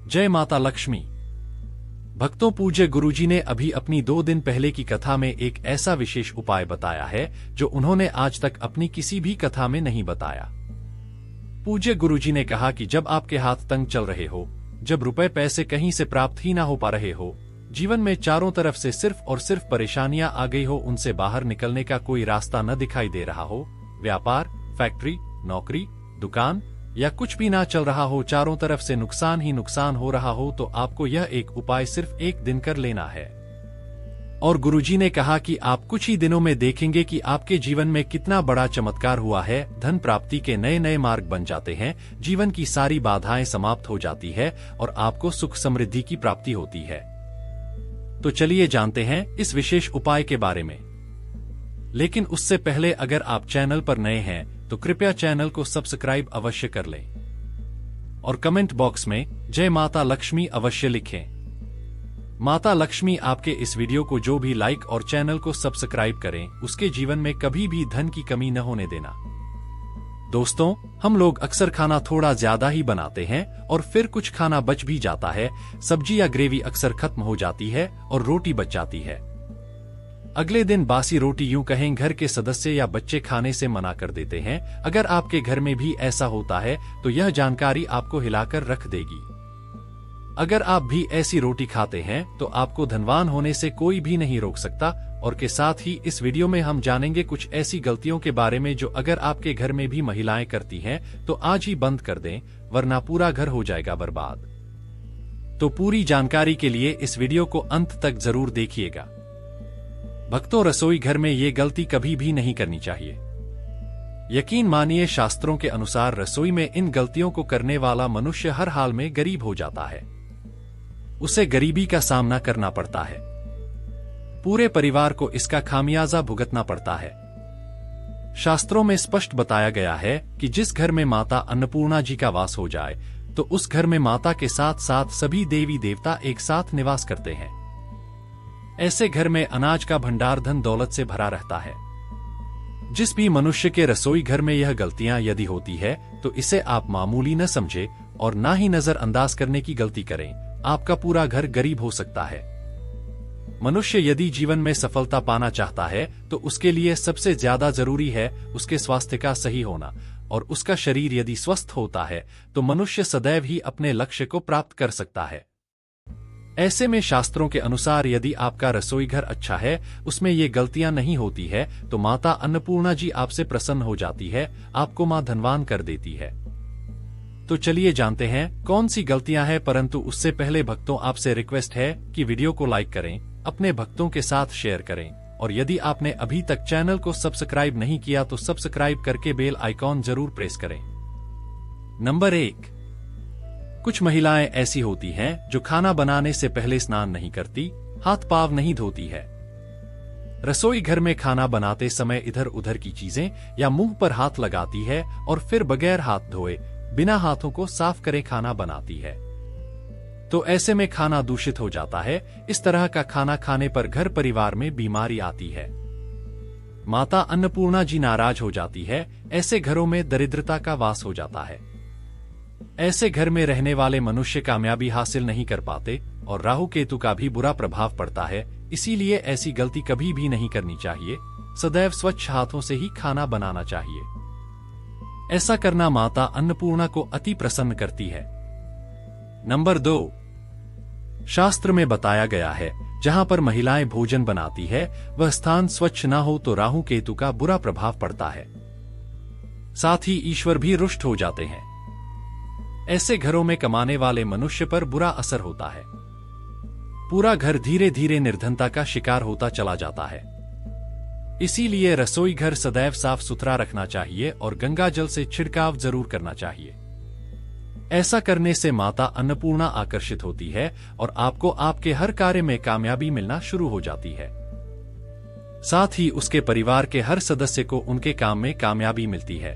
जय माता लक्ष्मी। भक्तों, पूज्य गुरुजी ने अभी अपनी 2 दिन पहले की कथा में एक ऐसा विशेष उपाय बताया है जो उन्होंने आज तक अपनी किसी भी कथा में नहीं बताया। पूज्य गुरुजी ने कहा कि जब आपके हाथ तंग चल रहे हो, जब रुपए पैसे कहीं से प्राप्त ही ना हो पा रहे हो, जीवन में चारों तरफ से सिर्फ और सिर्फ परेशानियां आ गई हो, उनसे बाहर निकलने का कोई रास्ता न दिखाई दे रहा हो, व्यापार, फैक्ट्री, नौकरी, दुकान या कुछ भी ना चल रहा हो, चारों तरफ से नुकसान ही नुकसान हो रहा हो, तो आपको यह एक उपाय सिर्फ 1 दिन कर लेना है। और गुरुजी ने कहा कि आप कुछ ही दिनों में देखेंगे कि आपके जीवन में कितना बड़ा चमत्कार हुआ है। धन प्राप्ति के नए नए मार्ग बन जाते हैं, जीवन की सारी बाधाएं समाप्त हो जाती है और आपको सुख समृद्धि की प्राप्ति होती है। तो चलिए जानते हैं इस विशेष उपाय के बारे में। लेकिन उससे पहले अगर आप चैनल पर नए हैं तो कृपया चैनल को सब्सक्राइब अवश्य कर लें और कमेंट बॉक्स में जय माता लक्ष्मी अवश्य लिखें। माता लक्ष्मी आपके इस वीडियो को जो भी लाइक और चैनल को सब्सक्राइब करें, उसके जीवन में कभी भी धन की कमी न होने देना। दोस्तों, हम लोग अक्सर खाना थोड़ा ज्यादा ही बनाते हैं और फिर कुछ खाना बच भी जाता है। सब्जी या ग्रेवी अक्सर खत्म हो जाती है और रोटी बच जाती है। अगले दिन बासी रोटी यूं कहें घर के सदस्य या बच्चे खाने से मना कर देते हैं। अगर आपके घर में भी ऐसा होता है तो यह जानकारी आपको हिलाकर रख देगी। अगर आप भी ऐसी रोटी खाते हैं तो आपको धनवान होने से कोई भी नहीं रोक सकता। और के साथ ही इस वीडियो में हम जानेंगे कुछ ऐसी गलतियों के बारे में जो अगर आपके घर में भी महिलाएं करती हैं तो आज ही बंद कर दें, वरना पूरा घर हो जाएगा बर्बाद। तो पूरी जानकारी के लिए इस वीडियो को अंत तक जरूर देखिएगा। भक्तों, रसोई घर में ये गलती कभी भी नहीं करनी चाहिए। यकीन मानिए, शास्त्रों के अनुसार रसोई में इन गलतियों को करने वाला मनुष्य हर हाल में गरीब हो जाता है। उसे गरीबी का सामना करना पड़ता है। पूरे परिवार को इसका खामियाजा भुगतना पड़ता है। शास्त्रों में स्पष्ट बताया गया है कि जिस घर में माता अन्नपूर्णा जी का वास हो जाए तो उस घर में माता के साथ साथ सभी देवी देवता एक साथ निवास करते हैं। ऐसे घर में अनाज का भंडार धन दौलत से भरा रहता है। जिस भी मनुष्य के रसोई घर में यह गलतियां यदि होती है तो इसे आप मामूली न समझे और ना ही नजरअंदाज करने की गलती करें। आपका पूरा घर गरीब हो सकता है। मनुष्य यदि जीवन में सफलता पाना चाहता है तो उसके लिए सबसे ज्यादा जरूरी है उसके स्वास्थ्य का सही होना, और उसका शरीर यदि स्वस्थ होता है तो मनुष्य सदैव ही अपने लक्ष्य को प्राप्त कर सकता है। ऐसे में शास्त्रों के अनुसार यदि आपका रसोई घर अच्छा है, उसमें ये गलतियां नहीं होती है, तो माता अन्नपूर्णा जी आपसे प्रसन्न हो जाती है, आपको मां धनवान कर देती है। तो चलिए जानते हैं कौन सी गलतियां हैं, परंतु उससे पहले भक्तों, आपसे रिक्वेस्ट है कि वीडियो को लाइक करें, अपने भक्तों के साथ शेयर करें, और यदि आपने अभी तक चैनल को सब्सक्राइब नहीं किया तो सब्सक्राइब करके बेल आइकॉन जरूर प्रेस करें। नंबर 1, कुछ महिलाएं ऐसी होती हैं जो खाना बनाने से पहले स्नान नहीं करती, हाथ पाव नहीं धोती है। रसोई घर में खाना बनाते समय इधर उधर की चीजें या मुंह पर हाथ लगाती है और फिर बगैर हाथ धोए बिना हाथों को साफ करे खाना बनाती है। तो ऐसे में खाना दूषित हो जाता है। इस तरह का खाना खाने पर घर परिवार में बीमारी आती है। माता अन्नपूर्णा जी नाराज हो जाती है। ऐसे घरों में दरिद्रता का वास हो जाता है। ऐसे घर में रहने वाले मनुष्य कामयाबी हासिल नहीं कर पाते और राहु केतु का भी बुरा प्रभाव पड़ता है। इसीलिए ऐसी गलती कभी भी नहीं करनी चाहिए। सदैव स्वच्छ हाथों से ही खाना बनाना चाहिए। ऐसा करना माता अन्नपूर्णा को अति प्रसन्न करती है। नंबर 2, शास्त्र में बताया गया है जहां पर महिलाएं भोजन बनाती है वह स्थान स्वच्छ ना हो तो राहु केतु का बुरा प्रभाव पड़ता है। साथ ही ईश्वर भी रुष्ट हो जाते हैं। ऐसे घरों में कमाने वाले मनुष्य पर बुरा असर होता है। पूरा घर धीरे धीरे निर्धनता का शिकार होता चला जाता है। इसीलिए रसोई घर सदैव साफ सुथरा रखना चाहिए और गंगा जल से छिड़काव जरूर करना चाहिए। ऐसा करने से माता अन्नपूर्णा आकर्षित होती है और आपको आपके हर कार्य में कामयाबी मिलना शुरू हो जाती है। साथ ही उसके परिवार के हर सदस्य को उनके काम में कामयाबी मिलती है।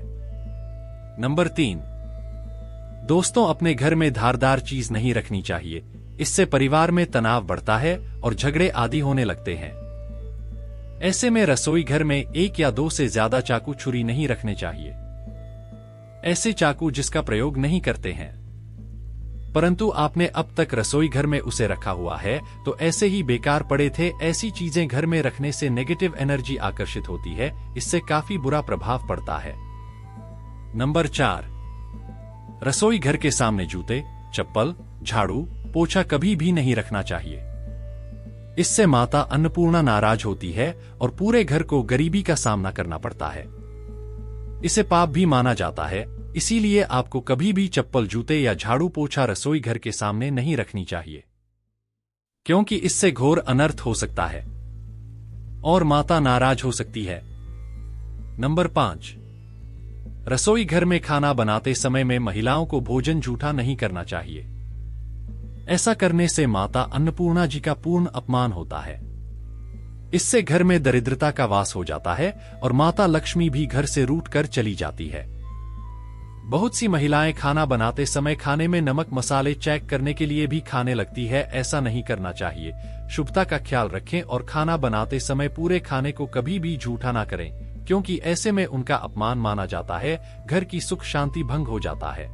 नंबर 3, दोस्तों, अपने घर में धारदार चीज नहीं रखनी चाहिए। इससे परिवार में तनाव बढ़ता है और झगड़े आदि होने लगते हैं। ऐसे में रसोई घर में 1 या 2 से ज्यादा चाकू छुरी नहीं रखने चाहिए। ऐसे चाकू जिसका प्रयोग नहीं करते हैं। परंतु आपने अब तक रसोई घर में उसे रखा हुआ है तो ऐसे ही बेकार पड़े थे। ऐसी चीजें घर में रखने से नेगेटिव एनर्जी आकर्षित होती है, इससे काफी बुरा प्रभाव पड़ता है। नंबर 4, रसोई घर के सामने जूते, चप्पल, झाड़ू, पोछा कभी भी नहीं रखना चाहिए। इससे माता अन्नपूर्णा नाराज होती है और पूरे घर को गरीबी का सामना करना पड़ता है। इसे पाप भी माना जाता है, इसीलिए आपको कभी भी चप्पल, जूते या झाड़ू पोछा रसोई घर के सामने नहीं रखनी चाहिए, क्योंकि इससे घोर अनर्थ हो सकता है और माता नाराज हो सकती है। नंबर 5, रसोई घर में खाना बनाते समय में महिलाओं को भोजन जूठा नहीं करना चाहिए। ऐसा करने से माता अन्नपूर्णा जी का पूर्ण अपमान होता है। इससे घर में दरिद्रता का वास हो जाता है और माता लक्ष्मी भी घर से रूठ कर चली जाती है। बहुत सी महिलाएं खाना बनाते समय खाने में नमक मसाले चेक करने के लिए भी खाने लगती है। ऐसा नहीं करना चाहिए। शुभता का ख्याल रखें और खाना बनाते समय पूरे खाने को कभी भी जूठा ना करें, क्योंकि ऐसे में उनका अपमान माना जाता है, घर की सुख शांति भंग हो जाता है।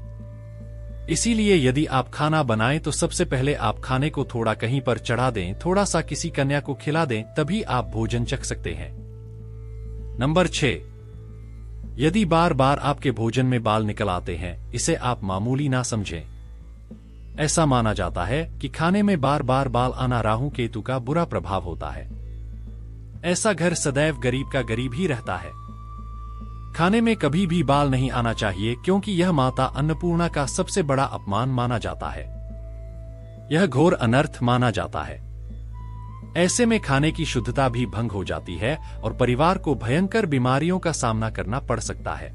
इसीलिए यदि आप खाना बनाएं तो सबसे पहले आप खाने को थोड़ा कहीं पर चढ़ा दें, थोड़ा सा किसी कन्या को खिला दें, तभी आप भोजन चख सकते हैं। नंबर 6, यदि बार बार आपके भोजन में बाल निकल आते हैं, इसे आप मामूली ना समझें। ऐसा माना जाता है कि खाने में बार बार बाल आना राहु केतु का बुरा प्रभाव होता है। ऐसा घर सदैव गरीब का गरीब ही रहता है। खाने में कभी भी बाल नहीं आना चाहिए, क्योंकि यह माता अन्नपूर्णा का सबसे बड़ा अपमान माना जाता है। यह घोर अनर्थ माना जाता है। ऐसे में खाने की शुद्धता भी भंग हो जाती है और परिवार को भयंकर बीमारियों का सामना करना पड़ सकता है।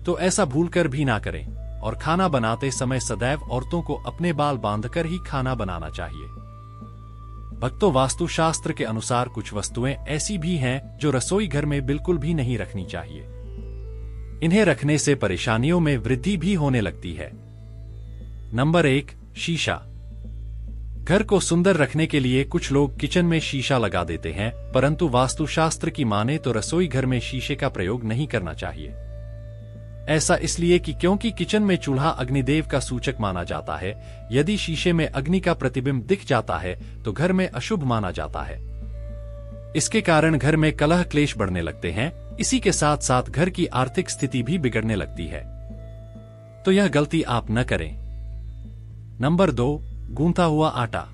तो ऐसा भूलकर भी ना करें और खाना बनाते समय सदैव औरतों को अपने बाल बांधकर ही खाना बनाना चाहिए। भक्तों, वास्तुशास्त्र के अनुसार कुछ वस्तुएं ऐसी भी हैं जो रसोई घर में बिल्कुल भी नहीं रखनी चाहिए। इन्हें रखने से परेशानियों में वृद्धि भी होने लगती है। नंबर 1, शीशा। घर को सुंदर रखने के लिए कुछ लोग किचन में शीशा लगा देते हैं, परंतु वास्तुशास्त्र की माने तो रसोई घर में शीशे का प्रयोग नहीं करना चाहिए। ऐसा इसलिए कि क्योंकि किचन में चूल्हा अग्निदेव का सूचक माना जाता है। यदि शीशे में अग्नि का प्रतिबिंब दिख जाता है तो घर में अशुभ माना जाता है। इसके कारण घर में कलह क्लेश बढ़ने लगते हैं। इसी के साथ साथ घर की आर्थिक स्थिति भी बिगड़ने लगती है। तो यह गलती आप न करें। नंबर 2, गूंथा हुआ आटा।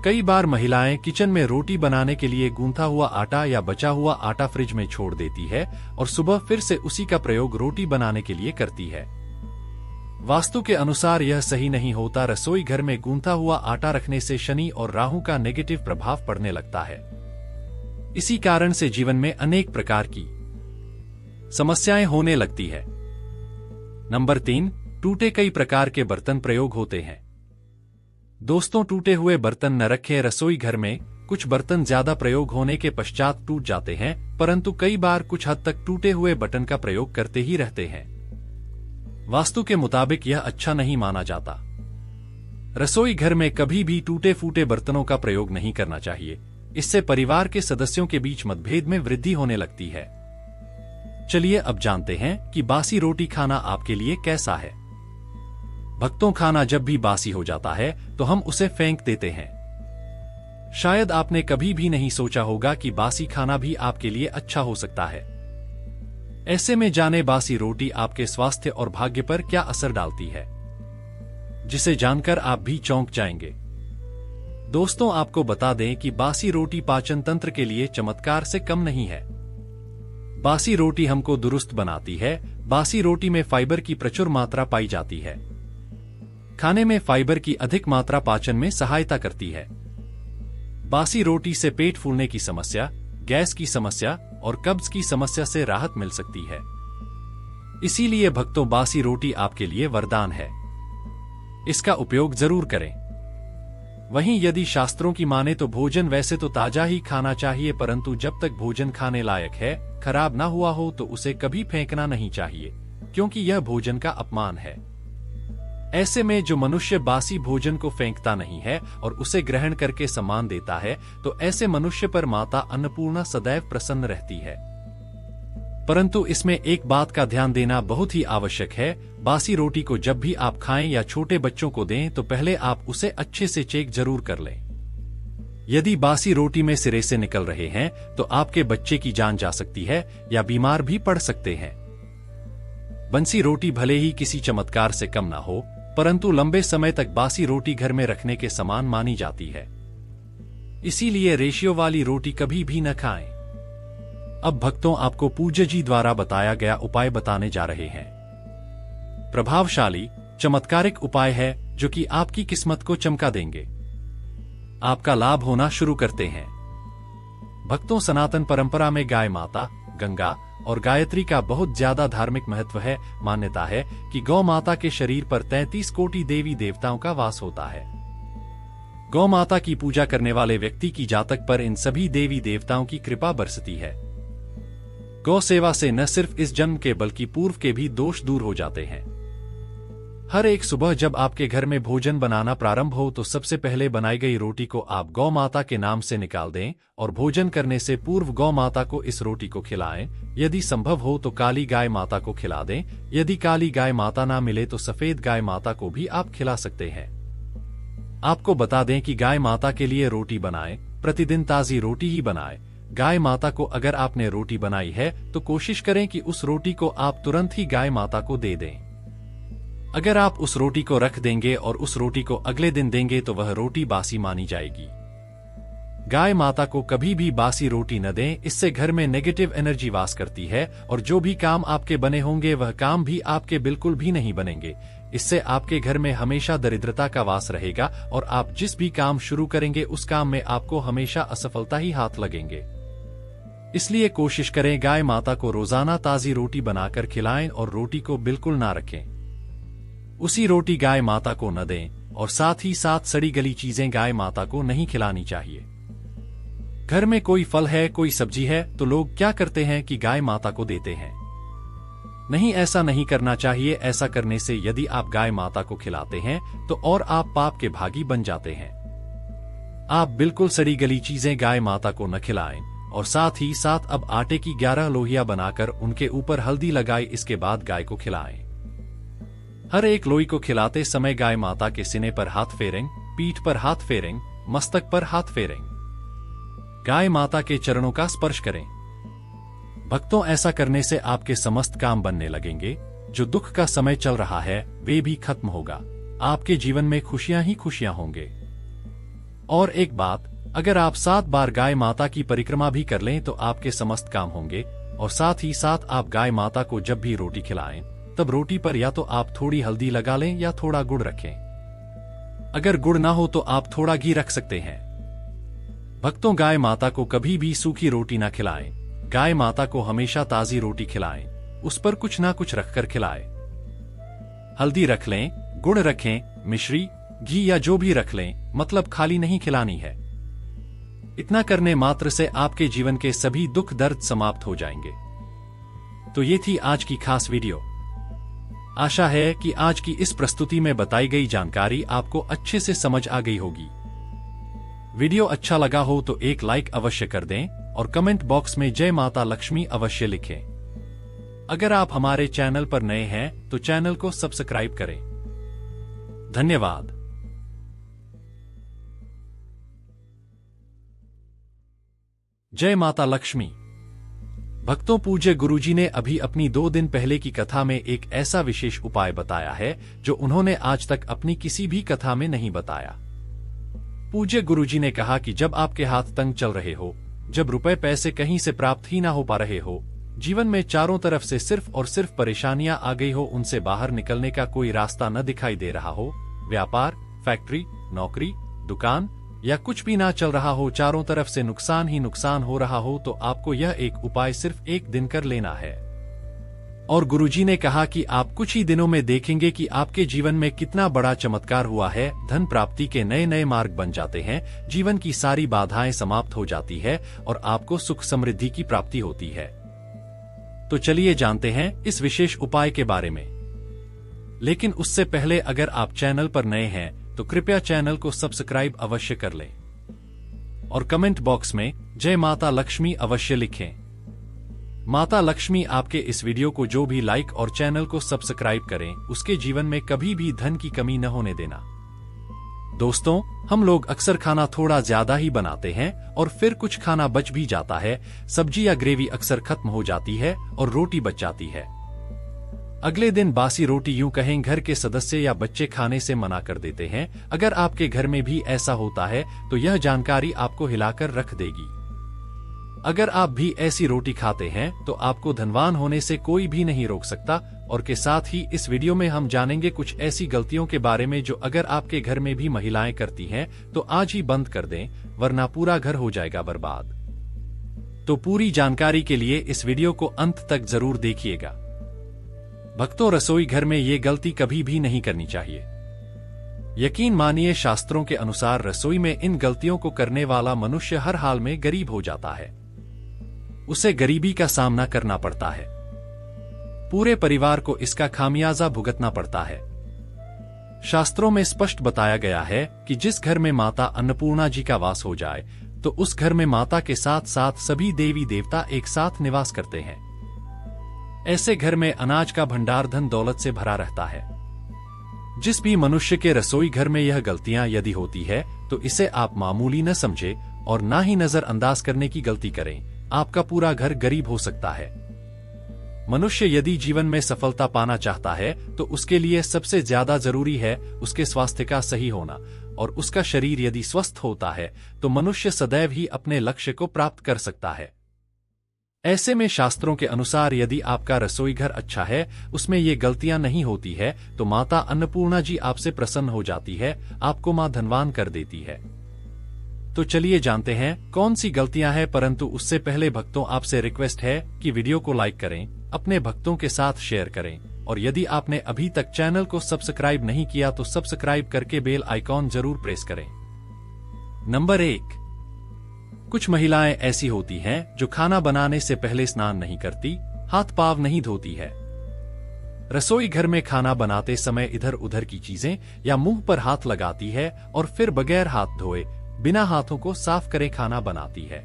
कई बार महिलाएं किचन में रोटी बनाने के लिए गूंथा हुआ आटा या बचा हुआ आटा फ्रिज में छोड़ देती है और सुबह फिर से उसी का प्रयोग रोटी बनाने के लिए करती है। वास्तु के अनुसार यह सही नहीं होता। रसोई घर में गूंथा हुआ आटा रखने से शनि और राहु का नेगेटिव प्रभाव पड़ने लगता है। इसी कारण से जीवन में अनेक प्रकार की समस्याएं होने लगती है। नंबर 3, टूटे कई प्रकार के बर्तन प्रयोग होते हैं। दोस्तों, टूटे हुए बर्तन न रखें रसोई घर में। कुछ बर्तन ज्यादा प्रयोग होने के पश्चात टूट जाते हैं, परंतु कई बार कुछ हद तक टूटे हुए बर्तन का प्रयोग करते ही रहते हैं। वास्तु के मुताबिक यह अच्छा नहीं माना जाता। रसोई घर में कभी भी टूटे फूटे बर्तनों का प्रयोग नहीं करना चाहिए। इससे परिवार के सदस्यों के बीच मतभेद में वृद्धि होने लगती है। चलिए अब जानते हैं कि बासी रोटी खाना आपके लिए कैसा है। भक्तों, खाना जब भी बासी हो जाता है तो हम उसे फेंक देते हैं। शायद आपने कभी भी नहीं सोचा होगा कि बासी खाना भी आपके लिए अच्छा हो सकता है। ऐसे में जाने बासी रोटी आपके स्वास्थ्य और भाग्य पर क्या असर डालती है, जिसे जानकर आप भी चौंक जाएंगे। दोस्तों, आपको बता दें कि बासी रोटी पाचन तंत्र के लिए चमत्कार से कम नहीं है। बासी रोटी हमको दुरुस्त बनाती है। बासी रोटी में फाइबर की प्रचुर मात्रा पाई जाती है। खाने में फाइबर की अधिक मात्रा पाचन में सहायता करती है। बासी रोटी से पेट फूलने की समस्या, गैस की समस्या और कब्ज की समस्या से राहत मिल सकती है। इसीलिए भक्तों, बासी रोटी आपके लिए वरदान है। इसका उपयोग जरूर करें। वहीं यदि शास्त्रों की माने तो भोजन वैसे तो ताजा ही खाना चाहिए, परंतु जब तक भोजन खाने लायक है, खराब ना हुआ हो तो उसे कभी फेंकना नहीं चाहिए, क्योंकि यह भोजन का अपमान है। ऐसे में जो मनुष्य बासी भोजन को फेंकता नहीं है और उसे ग्रहण करके सम्मान देता है, तो ऐसे मनुष्य पर माता अन्नपूर्णा सदैव प्रसन्न रहती है। परंतु इसमें एक बात का ध्यान देना बहुत ही आवश्यक है। बासी रोटी को जब भी आप खाएं या छोटे बच्चों को दें तो पहले आप उसे अच्छे से चेक जरूर कर लें। यदि बासी रोटी में सिरे से निकल रहे हैं तो आपके बच्चे की जान जा सकती है या बीमार भी पड़ सकते हैं। बंसी रोटी भले ही किसी चमत्कार से कम ना हो, परंतु लंबे समय तक बासी रोटी घर में रखने के समान मानी जाती है। इसीलिए रेशियो वाली रोटी कभी भी न खाएं। अब भक्तों, आपको पूज्य जी द्वारा बताया गया उपाय बताने जा रहे हैं। प्रभावशाली चमत्कारिक उपाय है जो कि आपकी किस्मत को चमका देंगे, आपका लाभ होना शुरू करते हैं। भक्तों, सनातन परंपरा में गाय माता, गंगा और गायत्री का बहुत ज्यादा धार्मिक महत्व है। मान्यता है कि गौ माता के शरीर पर 33 कोटि देवी देवताओं का वास होता है। गौ माता की पूजा करने वाले व्यक्ति की जातक पर इन सभी देवी देवताओं की कृपा बरसती है। गौ सेवा से न सिर्फ इस जन्म के बल्कि पूर्व के भी दोष दूर हो जाते हैं। हर एक सुबह जब आपके घर में भोजन बनाना प्रारंभ हो तो सबसे पहले बनाई गई रोटी को आप गौ माता के नाम से निकाल दें और भोजन करने से पूर्व गौ माता को इस रोटी को खिलाएं। यदि संभव हो तो काली गाय माता को खिला दें। यदि काली गाय माता ना मिले तो सफेद गाय माता को भी आप खिला सकते हैं। आपको बता दें कि गाय माता के लिए रोटी बनाएं, प्रतिदिन ताजी रोटी ही बनाएं। गाय माता को अगर आपने रोटी बनाई है तो कोशिश करें कि उस रोटी को आप तुरंत ही गाय माता को दे दें। अगर आप उस रोटी को रख देंगे और उस रोटी को अगले दिन देंगे तो वह रोटी बासी मानी जाएगी। गाय माता को कभी भी बासी रोटी न दें, इससे घर में नेगेटिव एनर्जी वास करती है और जो भी काम आपके बने होंगे वह काम भी आपके बिल्कुल भी नहीं बनेंगे। इससे आपके घर में हमेशा दरिद्रता का वास रहेगा और आप जिस भी काम शुरू करेंगे उस काम में आपको हमेशा असफलता ही हाथ लगेंगे। इसलिए कोशिश करें गाय माता को रोजाना ताजी रोटी बनाकर खिलाएं और रोटी को बिल्कुल ना रखें। उसी रोटी गाय माता को न दें और साथ ही साथ सड़ी गली चीजें गाय माता को नहीं खिलानी चाहिए। घर में कोई फल है, कोई सब्जी है तो लोग क्या करते हैं कि गाय माता को देते हैं। नहीं, ऐसा नहीं करना चाहिए। ऐसा करने से यदि आप गाय माता को खिलाते हैं तो और आप पाप के भागी बन जाते हैं। आप बिल्कुल सड़ी गली चीजें गाय माता को न खिलाएं और साथ ही साथ अब आटे की 11 लोहिया बनाकर उनके ऊपर हल्दी लगाई, इसके बाद गाय को खिलाएं। हर एक लोई को खिलाते समय गाय माता के सीने पर हाथ फेरें, पीठ पर हाथ फेरें, मस्तक पर हाथ फेरें। गाय माता के चरणों का स्पर्श करें। भक्तों, ऐसा करने से आपके समस्त काम बनने लगेंगे। जो दुख का समय चल रहा है वे भी खत्म होगा। आपके जीवन में खुशियां ही खुशियां होंगे। और एक बात, अगर आप 7 बार गाय माता की परिक्रमा भी कर लें तो आपके समस्त काम होंगे। और साथ ही साथ आप गाय माता को जब भी रोटी खिलाएं तब रोटी पर या तो आप थोड़ी हल्दी लगा लें या थोड़ा गुड़ रखें। अगर गुड़ ना हो तो आप थोड़ा घी रख सकते हैं। भक्तों, गाय माता को कभी भी सूखी रोटी ना खिलाएं। गाय माता को हमेशा ताजी रोटी खिलाएं, उस पर कुछ ना कुछ रखकर खिलाएं। हल्दी रख लें, गुड़ रखें, मिश्री, घी या जो भी रख लें, मतलब खाली नहीं खिलानी है। इतना करने मात्र से आपके जीवन के सभी दुख दर्द समाप्त हो जाएंगे। तो ये थी आज की खास वीडियो। आशा है कि आज की इस प्रस्तुति में बताई गई जानकारी आपको अच्छे से समझ आ गई होगी। वीडियो अच्छा लगा हो तो एक लाइक अवश्य कर दें और कमेंट बॉक्स में जय माता लक्ष्मी अवश्य लिखें। अगर आप हमारे चैनल पर नए हैं तो चैनल को सब्सक्राइब करें। धन्यवाद। जय माता लक्ष्मी। भक्तों, पूज्य गुरुजी ने अभी अपनी 2 दिन पहले की कथा में एक ऐसा विशेष उपाय बताया है जो उन्होंने आज तक अपनी किसी भी कथा में नहीं बताया। पूज्य गुरुजी ने कहा कि जब आपके हाथ तंग चल रहे हो, जब रुपए पैसे कहीं से प्राप्त ही ना हो पा रहे हो, जीवन में चारों तरफ से सिर्फ और सिर्फ परेशानियां आ गई हो, उनसे बाहर निकलने का कोई रास्ता न दिखाई दे रहा हो, व्यापार, फैक्ट्री, नौकरी, दुकान या कुछ भी ना चल रहा हो, चारों तरफ से नुकसान ही नुकसान हो रहा हो, तो आपको यह एक उपाय सिर्फ 1 दिन कर लेना है। और गुरुजी ने कहा कि आप कुछ ही दिनों में देखेंगे कि आपके जीवन में कितना बड़ा चमत्कार हुआ है। धन प्राप्ति के नए नए मार्ग बन जाते हैं, जीवन की सारी बाधाएं समाप्त हो जाती है और आपको सुख समृद्धि की प्राप्ति होती है। तो चलिए जानते हैं इस विशेष उपाय के बारे में। लेकिन उससे पहले अगर आप चैनल पर नए हैं तो कृपया चैनल को सब्सक्राइब अवश्य कर लें और कमेंट बॉक्स में जय माता लक्ष्मी अवश्य लिखें। माता लक्ष्मी आपके इस वीडियो को जो भी लाइक और चैनल को सब्सक्राइब करें, उसके जीवन में कभी भी धन की कमी न होने देना। दोस्तों, हम लोग अक्सर खाना थोड़ा ज्यादा ही बनाते हैं और फिर कुछ खाना बच भी जाता है। सब्जी या ग्रेवी अक्सर खत्म हो जाती है और रोटी बच जाती है। अगले दिन बासी रोटी यूं कहें घर के सदस्य या बच्चे खाने से मना कर देते हैं। अगर आपके घर में भी ऐसा होता है तो यह जानकारी आपको हिलाकर रख देगी। अगर आप भी ऐसी रोटी खाते हैं तो आपको धनवान होने से कोई भी नहीं रोक सकता। और के साथ ही इस वीडियो में हम जानेंगे कुछ ऐसी गलतियों के बारे में जो अगर आपके घर में भी महिलाएं करती हैं तो आज ही बंद कर दें, वरना पूरा घर हो जाएगा बर्बाद। तो पूरी जानकारी के लिए इस वीडियो को अंत तक जरूर देखिएगा। भक्तों, रसोई घर में ये गलती कभी भी नहीं करनी चाहिए। यकीन मानिए, शास्त्रों के अनुसार रसोई में इन गलतियों को करने वाला मनुष्य हर हाल में गरीब हो जाता है। उसे गरीबी का सामना करना पड़ता है। पूरे परिवार को इसका खामियाजा भुगतना पड़ता है। शास्त्रों में स्पष्ट बताया गया है कि जिस घर में माता अन्नपूर्णा जी का वास हो जाए तो उस घर में माता के साथ साथ सभी देवी देवता एक साथ निवास करते हैं। ऐसे घर में अनाज का भंडार धन दौलत से भरा रहता है। जिस भी मनुष्य के रसोई घर में यह गलतियां यदि होती है तो इसे आप मामूली न समझे और ना ही नजरअंदाज करने की गलती करें। आपका पूरा घर गरीब हो सकता है। मनुष्य यदि जीवन में सफलता पाना चाहता है तो उसके लिए सबसे ज्यादा जरूरी है उसके स्वास्थ्य का सही होना, और उसका शरीर यदि स्वस्थ होता है तो मनुष्य सदैव ही अपने लक्ष्य को प्राप्त कर सकता है। ऐसे में शास्त्रों के अनुसार यदि आपका रसोई घर अच्छा है, उसमें ये गलतियां नहीं होती है, तो माता अन्नपूर्णा जी आपसे प्रसन्न हो जाती है, आपको मां धनवान कर देती है। तो चलिए जानते हैं कौन सी गलतियां हैं, परंतु उससे पहले भक्तों, आपसे रिक्वेस्ट है कि वीडियो को लाइक करें, अपने भक्तों के साथ शेयर करें, और यदि आपने अभी तक चैनल को सब्सक्राइब नहीं किया तो सब्सक्राइब करके बेल आइकॉन जरूर प्रेस करें। नंबर 1, कुछ महिलाएं ऐसी होती हैं जो खाना बनाने से पहले स्नान नहीं करती, हाथ पांव नहीं धोती है। रसोई घर में खाना बनाते समय इधर उधर की चीजें या मुंह पर हाथ लगाती है और फिर बगैर हाथ धोए बिना हाथों को साफ करे खाना बनाती है।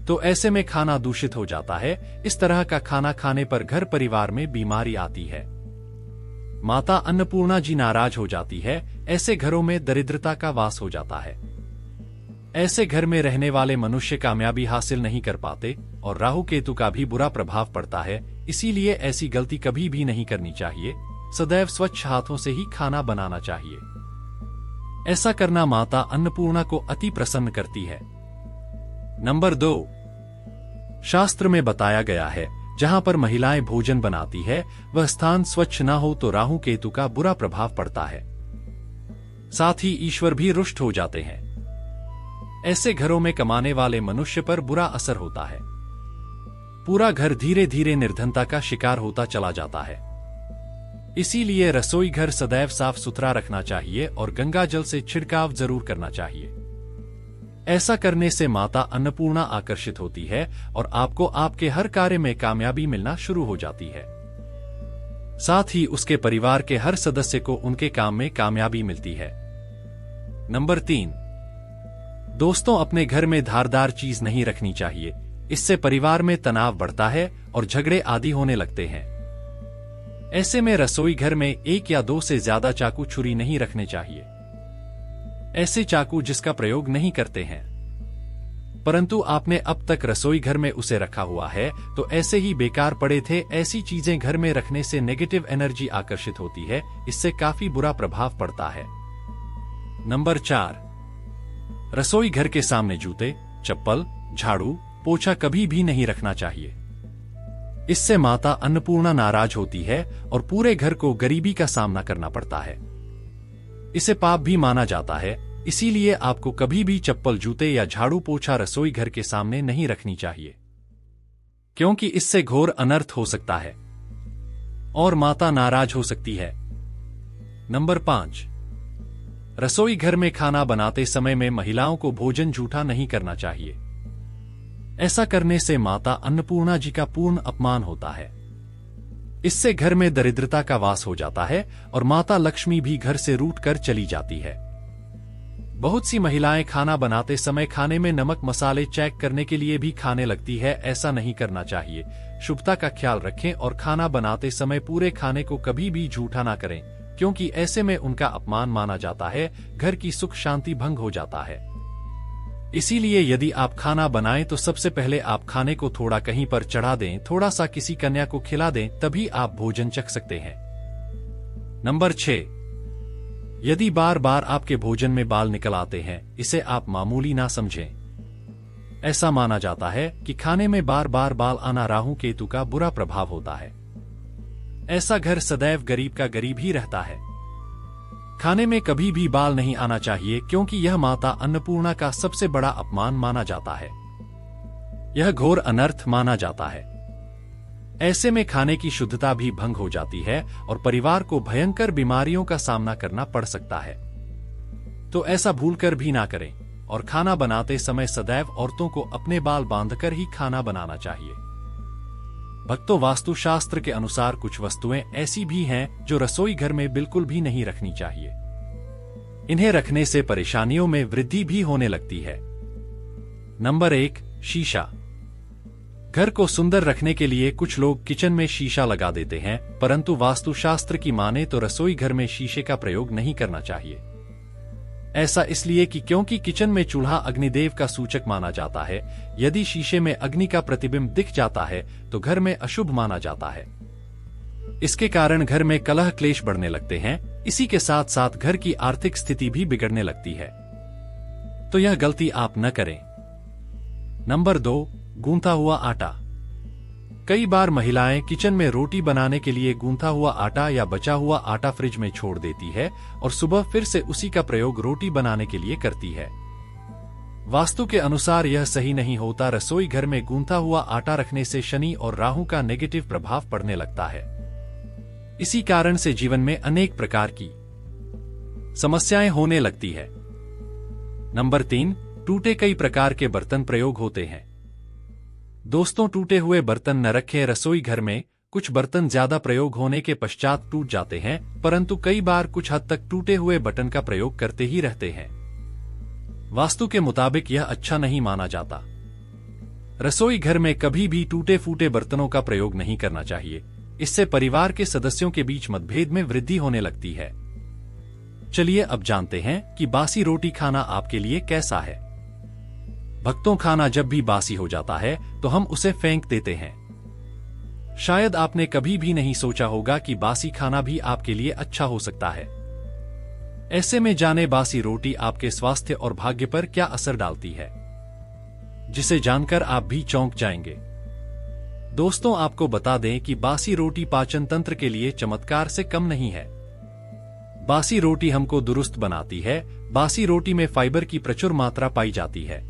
तो ऐसे में खाना दूषित हो जाता है। इस तरह का खाना खाने पर घर परिवार में बीमारी आती है। माता अन्नपूर्णा जी नाराज हो जाती है। ऐसे घरों में दरिद्रता का वास हो जाता है। ऐसे घर में रहने वाले मनुष्य कामयाबी हासिल नहीं कर पाते और राहु केतु का भी बुरा प्रभाव पड़ता है। इसीलिए ऐसी गलती कभी भी नहीं करनी चाहिए। सदैव स्वच्छ हाथों से ही खाना बनाना चाहिए। ऐसा करना माता अन्नपूर्णा को अति प्रसन्न करती है। नंबर 2, शास्त्र में बताया गया है जहां पर महिलाएं भोजन बनाती है वह स्थान स्वच्छ न हो तो राहु केतु का बुरा प्रभाव पड़ता है। साथ ही ईश्वर भी रुष्ट हो जाते हैं। ऐसे घरों में कमाने वाले मनुष्य पर बुरा असर होता है। पूरा घर धीरे धीरे निर्धनता का शिकार होता चला जाता है। इसीलिए रसोई घर सदैव साफ सुथरा रखना चाहिए और गंगा जल से छिड़काव जरूर करना चाहिए। ऐसा करने से माता अन्नपूर्णा आकर्षित होती है और आपको आपके हर कार्य में कामयाबी मिलना शुरू हो जाती है। साथ ही उसके परिवार के हर सदस्य को उनके काम में कामयाबी मिलती है। नंबर 3, दोस्तों, अपने घर में धारदार चीज नहीं रखनी चाहिए। इससे परिवार में तनाव बढ़ता है और झगड़े आदि होने लगते हैं। ऐसे में रसोई घर में 1 या 2 से ज्यादा चाकू छुरी नहीं रखने चाहिए। ऐसे चाकू जिसका प्रयोग नहीं करते हैं परंतु आपने अब तक रसोई घर में उसे रखा हुआ है तो ऐसे ही बेकार पड़े थे। ऐसी चीजें घर में रखने से नेगेटिव एनर्जी आकर्षित होती है। इससे काफी बुरा प्रभाव पड़ता है। नंबर 4, रसोई घर के सामने जूते, चप्पल, झाड़ू, पोछा कभी भी नहीं रखना चाहिए। इससे माता अन्नपूर्णा नाराज होती है और पूरे घर को गरीबी का सामना करना पड़ता है। इसे पाप भी माना जाता है। इसीलिए आपको कभी भी चप्पल, जूते या झाड़ू पोछा रसोई घर के सामने नहीं रखनी चाहिए, क्योंकि इससे घोर अनर्थ हो सकता है और माता नाराज हो सकती है। नंबर 5, रसोई घर में खाना बनाते समय में महिलाओं को भोजन जूठा नहीं करना चाहिए। ऐसा करने से माता अन्नपूर्णा जी का पूर्ण अपमान होता है। इससे घर में दरिद्रता का वास हो जाता है और माता लक्ष्मी भी घर से रूठ कर चली जाती है। बहुत सी महिलाएं खाना बनाते समय खाने में नमक मसाले चेक करने के लिए भी खाने लगती है। ऐसा नहीं करना चाहिए। शुभता का ख्याल रखें और खाना बनाते समय पूरे खाने को कभी भी झूठा ना करें, क्योंकि ऐसे में उनका अपमान माना जाता है, घर की सुख शांति भंग हो जाता है। इसीलिए यदि आप खाना बनाएं तो सबसे पहले आप खाने को थोड़ा कहीं पर चढ़ा दें, थोड़ा सा किसी कन्या को खिला दें, तभी आप भोजन चख सकते हैं। नंबर 6, यदि बार बार आपके भोजन में बाल निकल आते हैं, इसे आप मामूली ना समझें। ऐसा माना जाता है कि खाने में बार बार बाल आना राहु केतु का बुरा प्रभाव होता है। ऐसा घर सदैव गरीब का गरीब ही रहता है। खाने में कभी भी बाल नहीं आना चाहिए, क्योंकि यह माता अन्नपूर्णा का सबसे बड़ा अपमान माना जाता है। यह घोर अनर्थ माना जाता है। ऐसे में खाने की शुद्धता भी भंग हो जाती है और परिवार को भयंकर बीमारियों का सामना करना पड़ सकता है। तो ऐसा भूलकर भी ना करें और खाना बनाते समय सदैव औरतों को अपने बाल बांधकर ही खाना बनाना चाहिए। भक्तों, वास्तुशास्त्र के अनुसार कुछ वस्तुएं ऐसी भी हैं जो रसोई घर में बिल्कुल भी नहीं रखनी चाहिए। इन्हें रखने से परेशानियों में वृद्धि भी होने लगती है। नंबर 1, शीशा। घर को सुंदर रखने के लिए कुछ लोग किचन में शीशा लगा देते हैं, परंतु वास्तुशास्त्र की माने तो रसोई घर में शीशे का प्रयोग नहीं करना चाहिए। ऐसा इसलिए कि क्योंकि किचन में चूल्हा अग्निदेव का सूचक माना जाता है। यदि शीशे में अग्नि का प्रतिबिंब दिख जाता है तो घर में अशुभ माना जाता है। इसके कारण घर में कलह क्लेश बढ़ने लगते हैं। इसी के साथ साथ घर की आर्थिक स्थिति भी बिगड़ने लगती है। तो यह गलती आप न करें। नंबर 2, गूंथा हुआ आटा। कई बार महिलाएं किचन में रोटी बनाने के लिए गूंथा हुआ आटा या बचा हुआ आटा फ्रिज में छोड़ देती है और सुबह फिर से उसी का प्रयोग रोटी बनाने के लिए करती है। वास्तु के अनुसार यह सही नहीं होता। रसोई घर में गूंथा हुआ आटा रखने से शनि और राहु का नेगेटिव प्रभाव पड़ने लगता है। इसी कारण से जीवन में अनेक प्रकार की समस्याएं होने लगती है। नंबर 3, टूटे कई प्रकार के बर्तन प्रयोग होते हैं। दोस्तों, टूटे हुए बर्तन न रखें रसोई घर में। कुछ बर्तन ज्यादा प्रयोग होने के पश्चात टूट जाते हैं, परंतु कई बार कुछ हद तक टूटे हुए बर्तन का प्रयोग करते ही रहते हैं। वास्तु के मुताबिक यह अच्छा नहीं माना जाता। रसोई घर में कभी भी टूटे फूटे बर्तनों का प्रयोग नहीं करना चाहिए। इससे परिवार के सदस्यों के बीच मतभेद में वृद्धि होने लगती है। चलिए अब जानते हैं कि बासी रोटी खाना आपके लिए कैसा है। भक्तों, खाना जब भी बासी हो जाता है तो हम उसे फेंक देते हैं। शायद आपने कभी भी नहीं सोचा होगा कि बासी खाना भी आपके लिए अच्छा हो सकता है। ऐसे में जाने बासी रोटी आपके स्वास्थ्य और भाग्य पर क्या असर डालती है, जिसे जानकर आप भी चौंक जाएंगे। दोस्तों, आपको बता दें कि बासी रोटी पाचन तंत्र के लिए चमत्कार से कम नहीं है। बासी रोटी हमको दुरुस्त बनाती है। बासी रोटी में फाइबर की प्रचुर मात्रा पाई जाती है।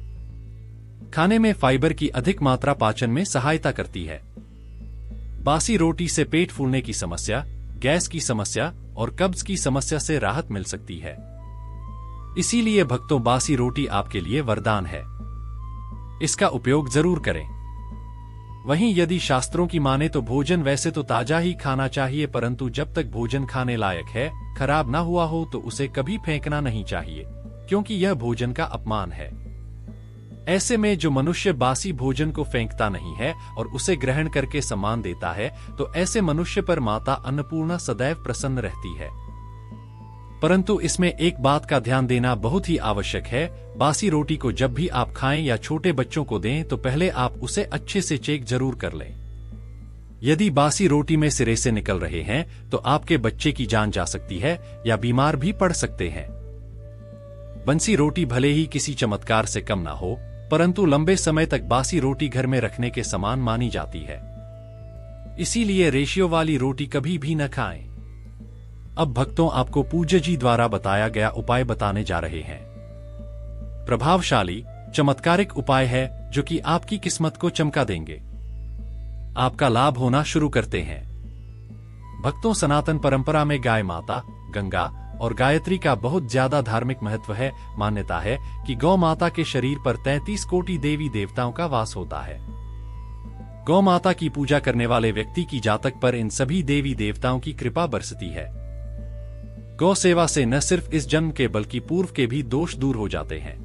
खाने में फाइबर की अधिक मात्रा पाचन में सहायता करती है। बासी रोटी से पेट फूलने की समस्या, गैस की समस्या और कब्ज की समस्या से राहत मिल सकती है। इसीलिए भक्तों, बासी रोटी आपके लिए वरदान है। इसका उपयोग जरूर करें। वहीं यदि शास्त्रों की माने तो भोजन वैसे तो ताजा ही खाना चाहिए, परंतु जब तक भोजन खाने लायक है, खराब ना हुआ हो तो उसे कभी फेंकना नहीं चाहिए, क्योंकि यह भोजन का अपमान है। ऐसे में जो मनुष्य बासी भोजन को फेंकता नहीं है और उसे ग्रहण करके सम्मान देता है, तो ऐसे मनुष्य पर माता अन्नपूर्णा सदैव प्रसन्न रहती है। परंतु इसमें एक बात का ध्यान देना बहुत ही आवश्यक है। बासी रोटी को जब भी आप खाएं या छोटे बच्चों को दें तो पहले आप उसे अच्छे से चेक जरूर कर लें। यदि बासी रोटी में सिरे से निकल रहे हैं तो आपके बच्चे की जान जा सकती है या बीमार भी पड़ सकते हैं। बंसी रोटी भले ही किसी चमत्कार से कम ना हो, परंतु लंबे समय तक बासी रोटी घर में रखने के समान मानी जाती है। इसीलिए रेशियो वाली रोटी कभी भी न खाएं। अब भक्तों, आपको पूज्य जी द्वारा बताया गया उपाय बताने जा रहे हैं। प्रभावशाली चमत्कारिक उपाय है जो कि आपकी किस्मत को चमका देंगे। आपका लाभ होना शुरू करते हैं। भक्तों, सनातन परंपरा में गाय माता, गंगा और गायत्री का बहुत ज्यादा धार्मिक महत्व है। मान्यता है कि गौ माता के शरीर पर 33 कोटि देवी देवताओं का वास होता है। गौ माता की पूजा करने वाले व्यक्ति की जातक पर इन सभी देवी देवताओं की कृपा बरसती है। गौ सेवा से न सिर्फ इस जन्म के बल्कि पूर्व के भी दोष दूर हो जाते हैं।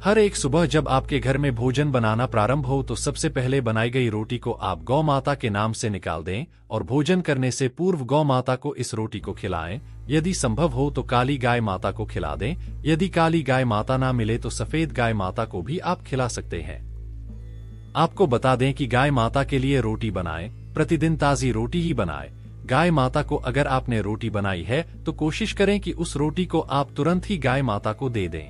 हर एक सुबह जब आपके घर में भोजन बनाना प्रारंभ हो तो सबसे पहले बनाई गई रोटी को आप गौ माता के नाम से निकाल दें और भोजन करने से पूर्व गौ माता को इस रोटी को खिलाएं। यदि संभव हो तो काली गाय माता को खिला दें। यदि काली गाय माता ना मिले तो सफेद गाय माता को भी आप खिला सकते हैं। आपको बता दें कि गाय माता के लिए रोटी बनाएं, प्रतिदिन ताजी रोटी ही बनाएं। गाय माता को अगर आपने रोटी बनाई है तो कोशिश करें कि उस रोटी को आप तुरंत ही गाय माता को दे दें।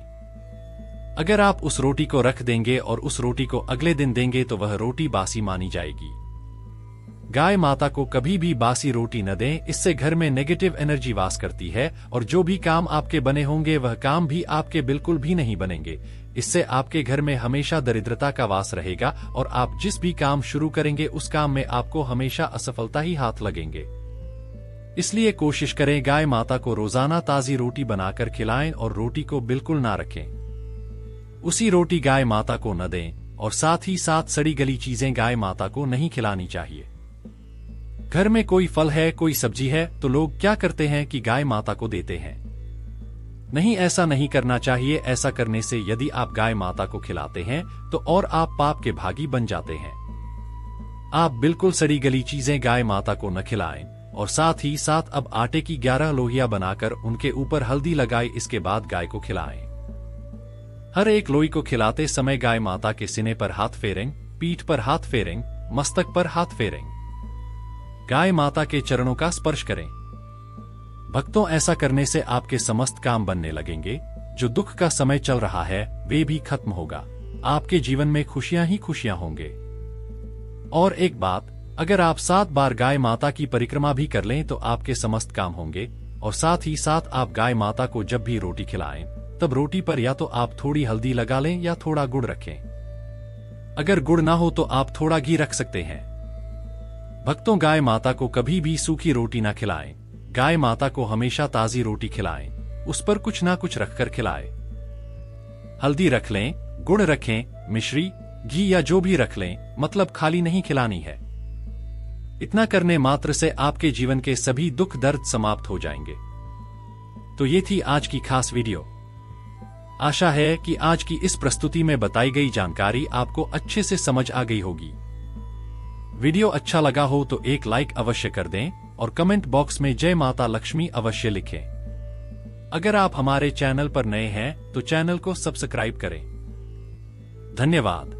अगर आप उस रोटी को रख देंगे और उस रोटी को अगले दिन देंगे तो वह रोटी बासी मानी जाएगी। गाय माता को कभी भी बासी रोटी न दें, इससे घर में नेगेटिव एनर्जी वास करती है और जो भी काम आपके बने होंगे वह काम भी आपके बिल्कुल भी नहीं बनेंगे। इससे आपके घर में हमेशा दरिद्रता का वास रहेगा और आप जिस भी काम शुरू करेंगे उस काम में आपको हमेशा असफलता ही हाथ लगेंगे। इसलिए कोशिश करें गाय माता को रोजाना ताजी रोटी बनाकर खिलाएं और रोटी को बिल्कुल ना रखें। उसी रोटी गाय माता को न दें और साथ ही साथ सड़ी गली चीजें गाय माता को नहीं खिलानी चाहिए। घर में कोई फल है, कोई सब्जी है तो लोग क्या करते हैं कि गाय माता को देते हैं। नहीं, ऐसा नहीं करना चाहिए। ऐसा करने से यदि आप गाय माता को खिलाते हैं तो और आप पाप के भागी बन जाते हैं। आप बिल्कुल सड़ी गली चीजें गाय माता को न खिलाएं और साथ ही साथ अब आटे की 11 लोहिया बनाकर उनके ऊपर हल्दी लगाए, इसके बाद गाय को खिलाएं। हर एक लोई को खिलाते समय गाय माता के सीने पर हाथ फेरें, पीठ पर हाथ फेरें, मस्तक पर हाथ फेरें। गाय माता के चरणों का स्पर्श करें। भक्तों, ऐसा करने से आपके समस्त काम बनने लगेंगे। जो दुख का समय चल रहा है वे भी खत्म होगा। आपके जीवन में खुशियां ही खुशियां होंगे। और एक बात, अगर आप 7 बार गाय माता की परिक्रमा भी कर लें तो आपके समस्त काम होंगे। और साथ ही साथ आप गाय माता को जब भी रोटी खिलाएं तब रोटी पर या तो आप थोड़ी हल्दी लगा लें या थोड़ा गुड़ रखें। अगर गुड़ ना हो तो आप थोड़ा घी रख सकते हैं। भक्तों, गाय माता को कभी भी सूखी रोटी ना खिलाएं। गाय माता को हमेशा ताजी रोटी खिलाएं, उस पर कुछ ना कुछ रखकर खिलाएं। हल्दी रख लें, गुड़ रखें, मिश्री, घी या जो भी रख लें, मतलब खाली नहीं खिलानी है। इतना करने मात्र से आपके जीवन के सभी दुख दर्द समाप्त हो जाएंगे। तो ये थी आज की खास वीडियो। आशा है कि आज की इस प्रस्तुति में बताई गई जानकारी आपको अच्छे से समझ आ गई होगी। वीडियो अच्छा लगा हो तो एक लाइक अवश्य कर दें और कमेंट बॉक्स में जय माता लक्ष्मी अवश्य लिखें। अगर आप हमारे चैनल पर नए हैं तो चैनल को सब्सक्राइब करें। धन्यवाद।